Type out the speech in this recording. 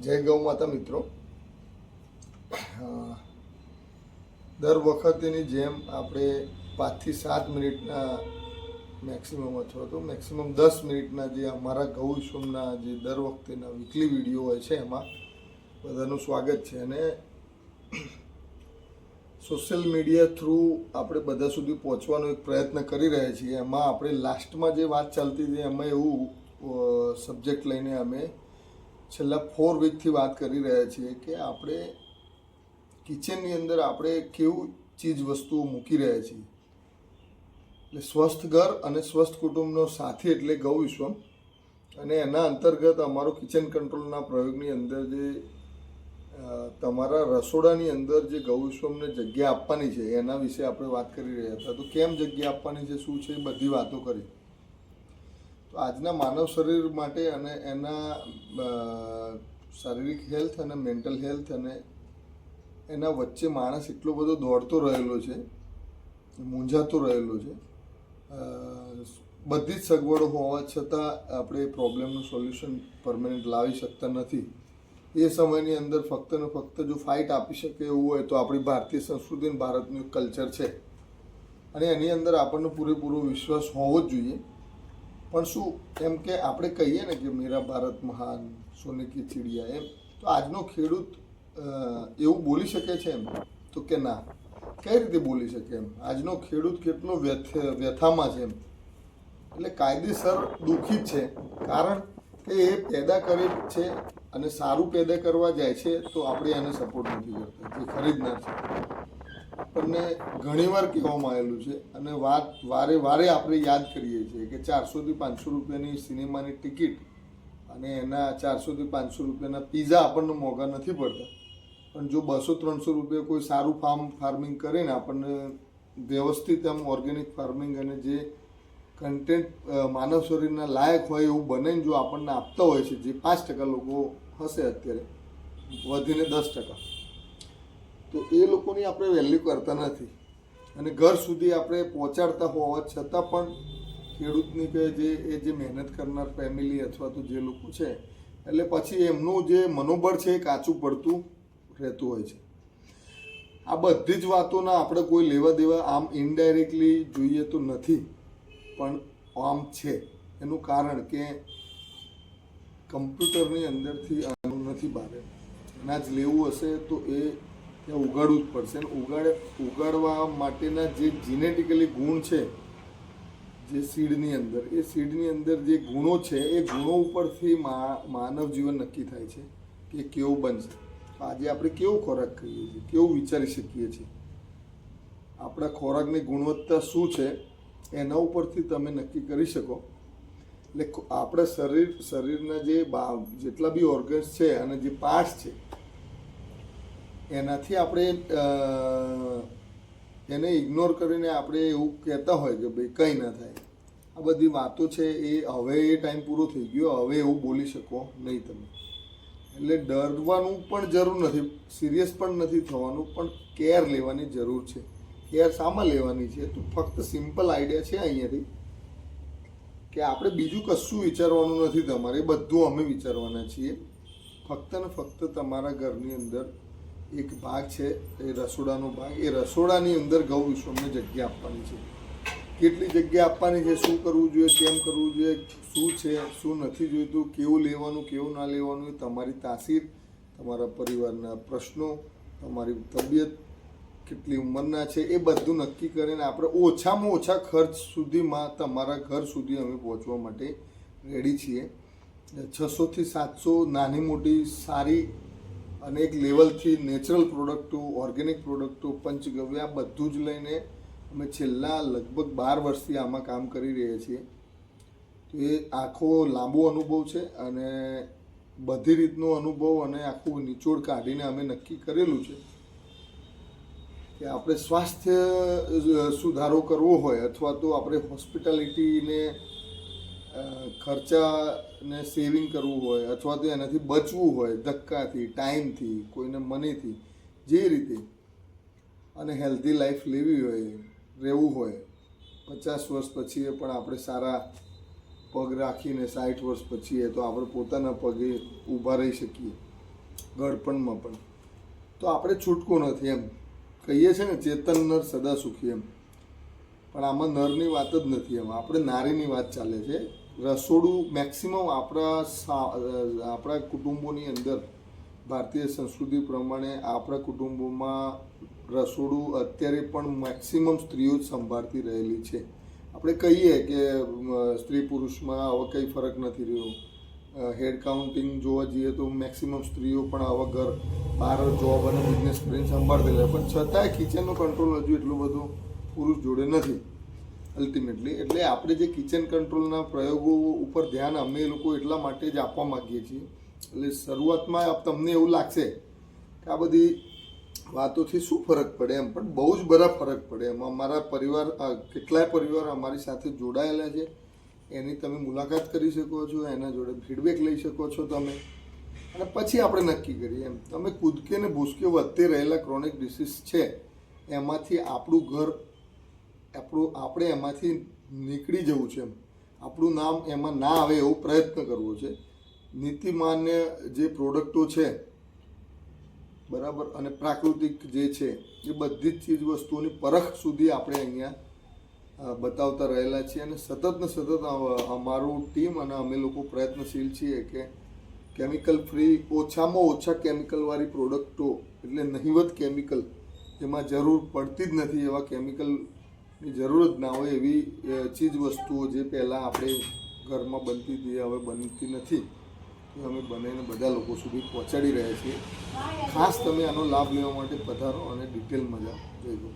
જય ગૌ માતા મિત્રો, દર વખતેની જેમ આપણે 5 થી 7 મિનિટના મેક્સિમમ અથવા તો મેક્સિમમ 10 મિનિટના જે અમારા ગૌ વિશ્વમના જે દર વખતેના વીકલી વિડીયો હોય છે એમાં બધાનું સ્વાગત છે. અને સોશિયલ મીડિયા થ્રુ આપણે બધા સુધી પહોંચવાનો એક પ્રયત્ન કરી રહ્યા છીએ. એમાં આપણે લાસ્ટમાં જે વાત ચાલતી હતી એમાં એવું સબ્જેક્ટ લઈને અમે છેલ્લા 4 વીકથી વાત કરી રહ્યા છીએ કે આપણે કિચનની અંદર આપણે કેવું ચીજ વસ્તુઓ મૂકી રહ્યા છીએ. એટલે સ્વસ્થ ઘર અને સ્વસ્થ કુટુંબનો સાથી એટલે ગૌ વિશ્વમ, અને એના અંતર્ગત અમારો કિચન કંટ્રોલના પ્રયોગની અંદર જે તમારા રસોડાની અંદર જે ગૌ વિશ્વમને જગ્યા આપવાની છે એના વિશે આપણે વાત કરી રહ્યા હતા. તો કેમ જગ્યા આપવાની છે, શું છે, એ બધી વાતો કરી. તો આજના માનવ શરીર માટે અને એના શારીરિક હેલ્થ અને મેન્ટલ હેલ્થ અને એના વચ્ચે માણસ એટલો બધો દોડતો રહેલો છે, મૂંઝાતો રહેલો છે. બધી જ સગવડો હોવા છતાં આપણે પ્રોબ્લેમનું સોલ્યુશન પરમેનન્ટ લાવી શકતા નથી. એ સમયની અંદર ફક્ત ને ફક્ત જો ફાઇટ આપી શકે એવું હોય તો આપણી ભારતીય સંસ્કૃતિ અને ભારતનું કલ્ચર છે, અને એની અંદર આપણને પૂરેપૂરો વિશ્વાસ હોવો જ જોઈએ. પણ શું એમ કે આપણે કહીએ ને કે મેરા ભારત મહાન, સોને કી ચિડિયા, એમ તો આજનો ખેડૂત એવું બોલી શકે છે એમ? તો કે ના. કઈ રીતે બોલી શકે એમ? આજનો ખેડૂત કેટલો વ્યથામાં છે એમ, એટલે કાયદેસર દુઃખી જ છે. કારણ કે એ પેદા કરે છે અને સારું પેદા કરવા જાય છે તો આપણે એને સપોર્ટ નથી કરતા. જે ખરીદનાર છે આપણને ઘણીવાર કહેવામાં આવેલું છે, અને વારે વારે આપણે યાદ કરીએ છીએ કે 400 થી 500 રૂપિયાની સિનેમાની ટિકિટ અને એના 400 થી 500 રૂપિયાના પીઝા આપણને મોંઘા નથી પડતા. પણ જો 200-300 રૂપિયા કોઈ સારું ફાર્મિંગ કરીને આપણને વ્યવસ્થિત આમ ઓર્ગેનિક ફાર્મિંગ અને જે કન્ટેન્ટ માનવ શરીરના લાયક હોય એવું બનાવીને જો આપણને આપતા હોય છે, જે 5% લોકો હશે અત્યારે, વધીને 10%, તો એ લોકોની આપણે વેલ્યુ કરતા નથી. અને ઘર સુધી આપણે પહોંચાડતા હોવા છતાં પણ ખેડૂતની કે જે મહેનત કરનાર ફેમિલી અથવા તો જે લોકો છે, એટલે પછી એમનું જે મનોબળ છે એ કાચું પડતું રહેતું હોય છે. આ બધી જ વાતોના આપણે કોઈ લેવા દેવા આમ ઇનડાયરેક્ટલી જોઈએ તો નથી, પણ આમ છે. એનું કારણ કે કમ્પ્યુટરની અંદરથી આનું નથી બહાર. અનાજ લેવું હશે તો એ ત્યાં ઉગાડવું જ પડશે. ઉગાડવા માટેના જે જીનેટિકલી ગુણ છે જે સીડની અંદર, એ સીડની અંદર જે ગુણો છે એ ગુણો ઉપરથી માનવ જીવન નક્કી થાય છે કે કેવું બનશે. આજે આપણે કેવો ખોરાક ખાઈએ છીએ, કેવું વિચારી શકીએ છીએ, આપણા ખોરાકની ગુણવત્તા શું છે એના ઉપરથી તમે નક્કી કરી શકો. એટલે આપણા શરીરના જેટલા બી ઓર્ગન્સ છે અને જે પાર્ટ્સ છે એનાથી આપણે એને ઇગ્નોર કરીને આપણે એવું કહેતા હોય કે ભાઈ કંઈ ના થાય. આ બધી વાતો છે એ હવે એ ટાઈમ પૂરો થઈ ગયો. હવે એવું બોલી શકો નહીં તમે. એટલે ડરવાનું પણ જરૂર નથી, સિરિયસ પણ નથી થવાનું, પણ કેર લેવાની જરૂર છે. કેર શામાં લેવાની છે? તો ફક્ત સિમ્પલ આઈડિયા છે અહીંયાથી કે આપણે બીજું કશું વિચારવાનું નથી તમારે, એ બધું અમે વિચારવાના છીએ. ફક્ત ને ફક્ત તમારા ઘરની અંદર એક ભાગ છે, એ રસોડાનો ભાગ. એ રસોડાની અંદર ગૌ વિશ્વમને જગ્યા આપવાની છે. કેટલી જગ્યા આપવાની છે, શું કરવું જોઈએ, કેમ કરવું જોઈએ, શું છે, શું નથી જોઈતું, કેવું લેવાનું, કેવું ના લેવાનું, એ તમારી તાસીર, તમારા પરિવારના પ્રશ્નો, તમારી તબિયત, કેટલી ઉંમરના છે, એ બધું નક્કી કરીને આપણે ઓછામાં ઓછા ખર્ચ સુધીમાં તમારા ઘર સુધી અમે પહોંચવા માટે રેડી છીએ. 600 થી 700 નાની મોટી સારી અને એક લેવલથી નેચરલ પ્રોડક્ટો, ઓર્ગેનિક પ્રોડક્ટો, પંચગવ્ય, આ બધું જ લઈને અમે છેલ્લા લગભગ 12 વર્ષથી આમાં કામ કરી રહ્યા છીએ. તો એ આખો લાંબો અનુભવ છે, અને બધી રીતનો અનુભવ અને આખું નિચોડ કાઢીને અમે નક્કી કરેલું છે કે આપણે સ્વાસ્થ્ય સુધારો કરવો હોય અથવા તો આપણે હોસ્પિટાલિટીને ખર્ચાને સેવિંગ કરવું હોય અથવા તો એનાથી બચવું હોય, ધક્કાથી, ટાઈમથી, કોઈને મનીથી, જે રીતે, અને હેલ્ધી લાઈફ લેવી હોય, રહેવું હોય, 50 વર્ષ પછી પણ આપણે સારા પગ રાખીને 60 વર્ષ પછી તો આપણે પોતાના પગે ઊભા રહી શકીએ. ગળપણમાં પણ. તો આપણે છૂટકો નથી એમ કહીએ છીએ ને, ચેતન નર સદા સુખી એમ. પણ આમાં નરની વાત જ નથી, એમ આપણે નારીની વાત ચાલે છે. રસોડું મેક્સિમમ આપણા કુટુંબોની અંદર ભારતીય સંસ્કૃતિ પ્રમાણે આપણા કુટુંબોમાં રસોડું અત્યારે પણ મેક્સિમમ સ્ત્રીઓ જ સંભાળતી રહેલી છે. આપણે કહીએ કે સ્ત્રી પુરુષમાં હવે કંઈ ફરક નથી રહ્યો. હેડ કાઉન્ટિંગ જોવા જઈએ તો મેક્સિમમ સ્ત્રીઓ પણ આવા ઘર બહાર જોબ અને બિઝનેસ કરીને સંભાળતી રહે, પણ છતાંય કિચનનો કંટ્રોલ હજુ એટલું બધું પુરુષ જોડે નથી અલ્ટિમેટલી. એટલે આપણે જે કિચન કંટ્રોલના પ્રયોગો ઉપર ધ્યાન અમે લોકો એટલા માટે જ આપવા માગીએ છીએ. એટલે શરૂઆતમાં તમને એવું લાગશે કે આ બધી વાતોથી શું ફરક પડે એમ, પણ બહુ જ બધા ફરક પડે એમ. અમારા પરિવાર, કેટલાય પરિવાર અમારી સાથે જોડાયેલા છે, એની તમે મુલાકાત કરી શકો છો, એના જોડે ફીડબેક લઈ શકો છો તમે, અને પછી આપણે નક્કી કરીએ એમ. તમે કૂદકે ને ભૂસકે વધતે રહેલા ક્રોનિક ડિસીઝ છે એમાંથી આપણું ઘર, આપણે એમાંથી નીકળી જવું છે એમ. આપણું નામ એમાં ના આવે એવો પ્રયત્ન કરવો છે. નીતિમાન્ય જે પ્રોડક્ટો છે બરાબર, અને પ્રાકૃતિક જે છે એ બધી જ ચીજ વસ્તુઓની પરખ સુધી આપણે અહીંયા બતાવતા રહેલા છીએ. અને સતત ને સતત અમારું ટીમ અને અમે લોકો પ્રયત્નશીલ છીએ કે કેમિકલ ફ્રી, ઓછામાં ઓછા કેમિકલવાળી પ્રોડક્ટો, એટલે નહિવત કેમિકલ, એમાં જરૂર પડતી જ નથી એવા કેમિકલની જરૂર જ ના હોય એવી ચીજ વસ્તુઓ જે પહેલાં આપણે ઘરમાં બનતી હતી હવે બનતી નથી, એ અમે બનાવીને બધા લોકો સુધી પહોંચાડી રહ્યા છીએ. ખાસ તમે આનો લાભ લેવા માટે પધારો અને ડિટેલમાં જાઓ. જય ગો.